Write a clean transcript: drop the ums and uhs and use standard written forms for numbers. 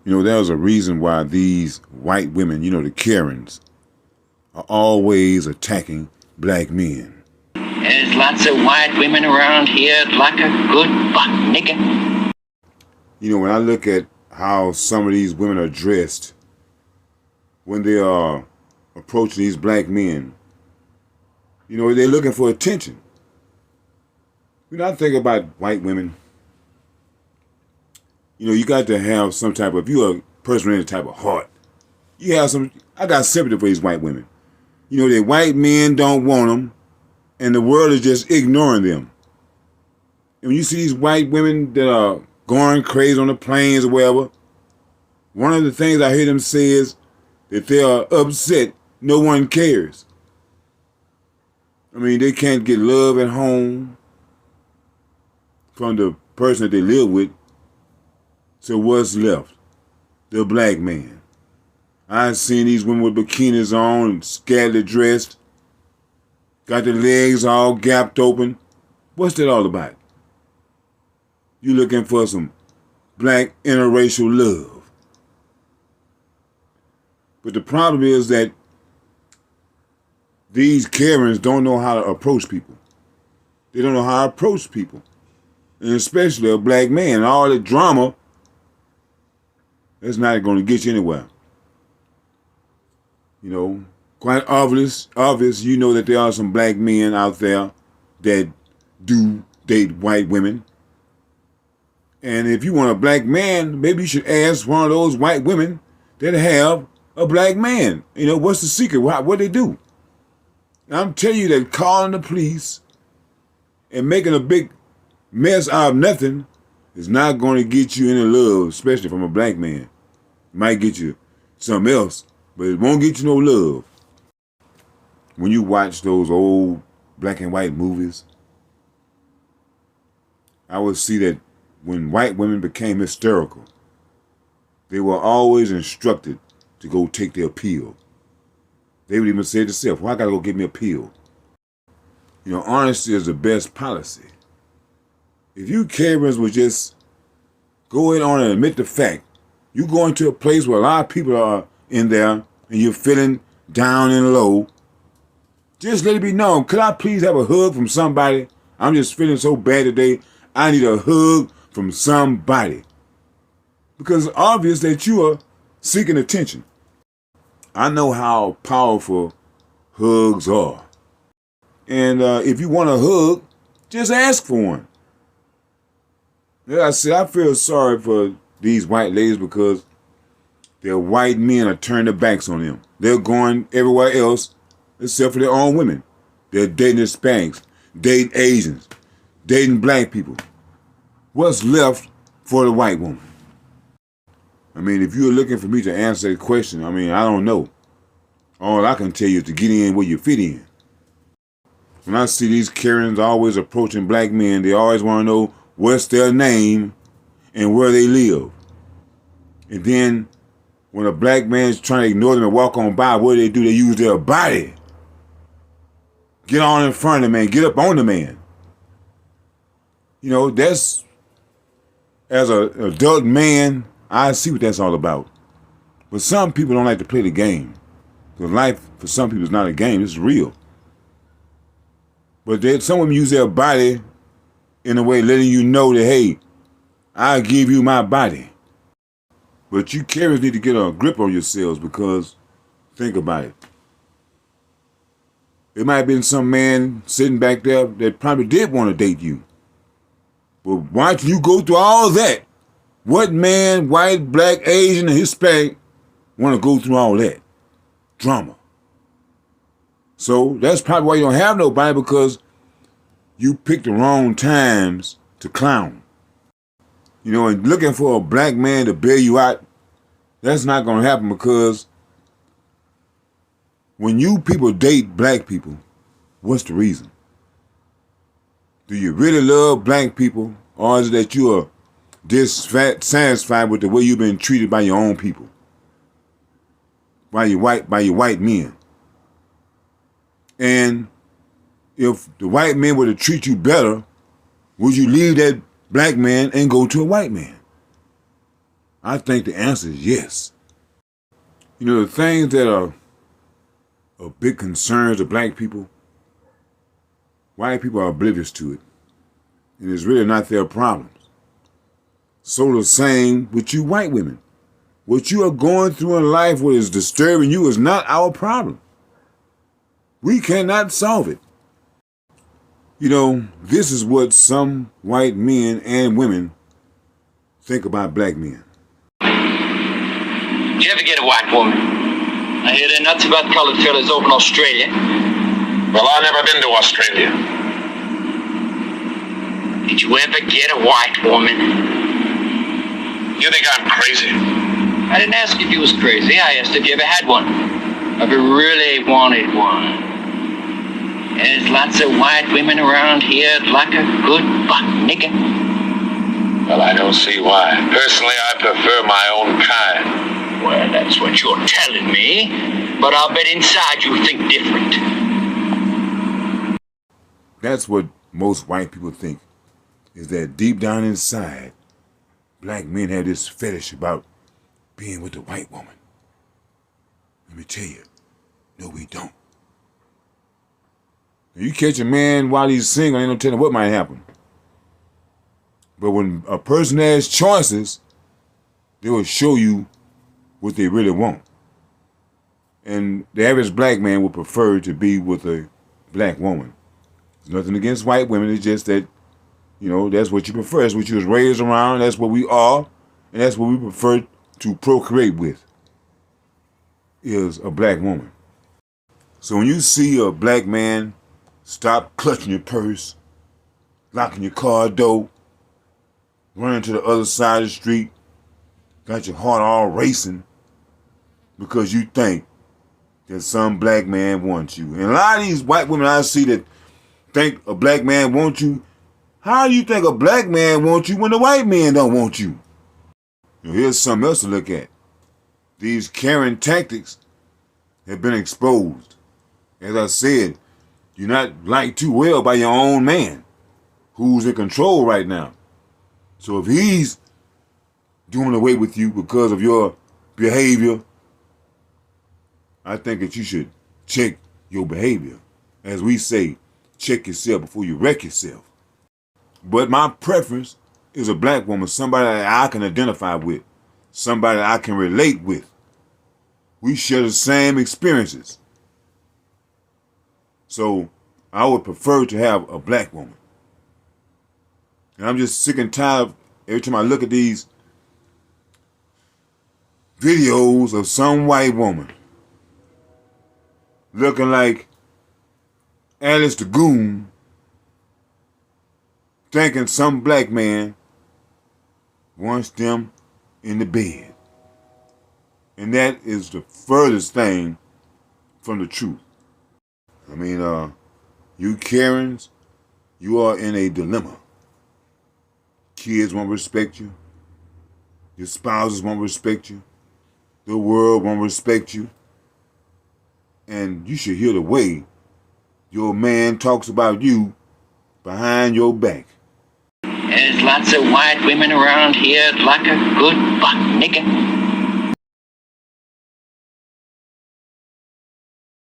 There's a reason why these white women, the Karens, are always attacking black men. There's lots of white women around here like a good buck, nigga. When I look at how some of these women are dressed when they are approaching these black men, they're looking for attention. I think about white women. You got to have some type of, if you're a person with any type of heart, I got sympathy for these white women. The white men don't want them, and the world is just ignoring them. And when you see these white women that are going crazy on the planes or wherever, one of the things I hear them say is that they are upset no one cares. They can't get love at home from the person that they live with. So what's left? The black man. I've seen these women with bikinis on, scantily dressed, got their legs all gapped open. What's that all about? You looking for some black interracial love. But the problem is that these Karens don't know how to approach people. They don't know how to approach people. And especially a black man. All the drama, that's not going to get you anywhere. Quite obvious, that there are some black men out there that do date white women. And if you want a black man, maybe you should ask one of those white women that have a black man. What's the secret? What they do? I'm telling you that calling the police and making a big mess out of nothing is not going to get you any love, especially from a black man. It might get you something else, but it won't get you no love. When you watch those old black and white movies, I would see that when white women became hysterical, they were always instructed to go take their pill. They would even say to themselves, well, I gotta go get me a pill. Honesty is the best policy. If you Karens would just go in on and admit the fact, you go into a place where a lot of people are in there and you're feeling down and low, just let it be known. Could I please have a hug from somebody? I'm just feeling so bad today. I need a hug from somebody. Because it's obvious that you are seeking attention. I know how powerful hugs are. And if you want a hug, just ask for one. Like I said, I feel sorry for these white ladies because their white men are turning their backs on them. They're going everywhere else except for their own women. They're dating Hispanics, dating Asians, dating black people. What's left for the white woman? If you're looking for me to answer that question, I don't know. All I can tell you is to get in where you fit in. When I see these Karens always approaching black men, they always want to know what's their name and where they live. And then when a black man's trying to ignore them and walk on by, what do? They use their body. Get on in front of the man. Get up on the man. That's, as an adult man, I see what that's all about. But some people don't like to play the game. Because life, for some people, is not a game. It's real. But some women use their body in a way letting you know that, hey, I'll give you my body. But you Karens need to get a grip on yourselves because, think about it. There might have been some man sitting back there that probably did want to date you. But why don't you go through all that? What man, white, black, Asian, and Hispanic, want to go through all that drama? So that's probably why you don't have nobody, because you picked the wrong times to clown. And looking for a black man to bail you out, that's not going to happen, because when you people date black people, what's the reason? Do you really love black people, or is it that you are dissatisfied with the way you've been treated by your own people? By your white men? And if the white men were to treat you better, would you leave that black man and go to a white man? I think the answer is yes. You know, the things that are big concerns of black people, white people are oblivious to it. And it's really not their problems. So the same with you white women. What you are going through in life, what is disturbing you, is not our problem. We cannot solve it. You know, this is what some white men and women think about black men. Did you ever get a white woman? I hear they're nuts about colored fellas over in Australia. Well, I've never been to Australia. Did you ever get a white woman? You think I'm crazy? I didn't ask if you was crazy. I asked if you ever had one. If you really wanted one. There's lots of white women around here like a good buck nigger. Well, I don't see why. Personally, I prefer my own kind. Well, that's what you're telling me. But I'll bet inside you think different. That's what most white people think, is that deep down inside, black men have this fetish about being with a white woman. Let me tell you, no, we don't. You catch a man while he's single, ain't no telling what might happen. But when a person has choices, they will show you what they really want. And the average black man would prefer to be with a black woman. There's nothing against white women, it's just that, you know, that's what you prefer. That's what you was raised around, that's what we are, and that's what we prefer to procreate with, is a black woman. So when you see a black man stop clutching your purse, locking your car door, running to the other side of the street, got your heart all racing because you think that some black man wants you. And a lot of these white women I see that think a black man wants you, how do you think a black man wants you when the white man don't want you? You know, here's something else to look at. These Karen tactics have been exposed. As I said, you're not liked too well by your own man who's in control right now. So if he's doing away with you because of your behavior, I think that you should check your behavior. As we say, check yourself before you wreck yourself. But my preference is a black woman, somebody that I can identify with, somebody that I can relate with. We share the same experiences. So I would prefer to have a black woman. And I'm just sick and tired of every time I look at these videos of some white woman looking like Alice the Goon, thinking some black man wants them in the bed. And that is the furthest thing from the truth. I mean, you Karens, you are in a dilemma. Kids won't respect you. Your spouses won't respect you. The world won't respect you. And you should hear the way your man talks about you behind your back. There's lots of white women around here like a good buck nigger.